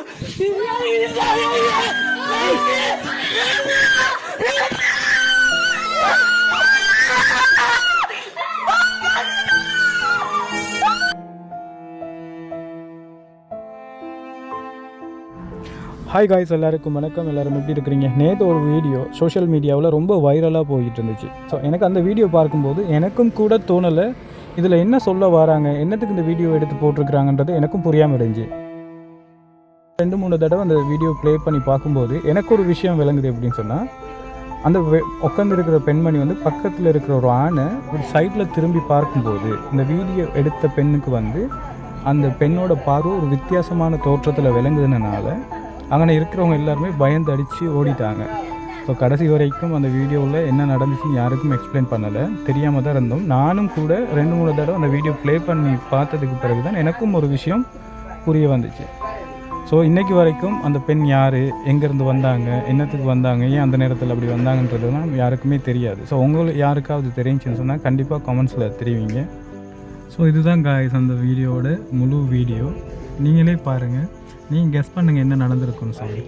Hi guys, எல்லாருக்கும் வணக்கம். எல்லோரும் எப்படி இருக்கிறீங்க? நேற்று ஒரு வீடியோ சோஷியல் மீடியாவில் ரொம்ப வைரலாக போய்கிட்டு இருந்துச்சு. ஸோ எனக்கு அந்த வீடியோ பார்க்கும்போது எனக்கும் கூட தோணலை, இதில் என்ன சொல்ல வராங்க, என்னத்துக்கு இந்த வீடியோ எடுத்து போட்டிருக்கிறாங்கன்றது எனக்கும் புரியாமல் இருந்துச்சு. 2-3 தடவை அந்த வீடியோ ப்ளே பண்ணி பார்க்கும்போது எனக்கு ஒரு விஷயம் விளங்குது. எப்படின்னு சொன்னால், அந்த உட்காந்துருக்கிற பெண்மணி வந்து பக்கத்தில் இருக்கிற ஒரு ஆணை ஒரு சைடில் திரும்பி பார்க்கும்போது இந்த வீடியோ எடுத்த பெண்ணுக்கு வந்து அந்த பெண்ணோட பார்வை ஒரு வித்தியாசமான தோற்றத்தில் விளங்குதுனால அங்கே இருக்கிறவங்க எல்லாருமே பயந்து அடித்து ஓடிட்டாங்க. ஸோ கடைசி வரைக்கும் அந்த வீடியோவில் என்ன நடந்துச்சுன்னு யாருக்கும் எக்ஸ்பிளைன் பண்ணலை, தெரியாமல் தான் இருந்தோம். நானும் கூட 2-3 தடவை அந்த வீடியோ ப்ளே பண்ணி பார்த்ததுக்கு பிறகு தான் எனக்கும் ஒரு விஷயம் புரிய வந்துச்சு. ஸோ இன்றைக்கி வரைக்கும் அந்த பெண் யார், எங்கேருந்து வந்தாங்க, என்னத்துக்கு வந்தாங்க, ஏன் அந்த நேரத்தில் அப்படி வந்தாங்கன்றதுலாம் யாருக்குமே தெரியாது. ஸோ உங்களுக்கு யாருக்காவது தெரிஞ்சுன்னு சொன்னால் கண்டிப்பாக கமெண்ட்ஸில் தெரிவிங்க. ஸோ இதுதான் காய்ஸ் அந்த வீடியோவோட முழு வீடியோ. நீங்களே பாருங்கள், நீங்கள் கெஸ் பண்ணுங்கள் என்ன நடந்திருக்குன்னு சொல்லி.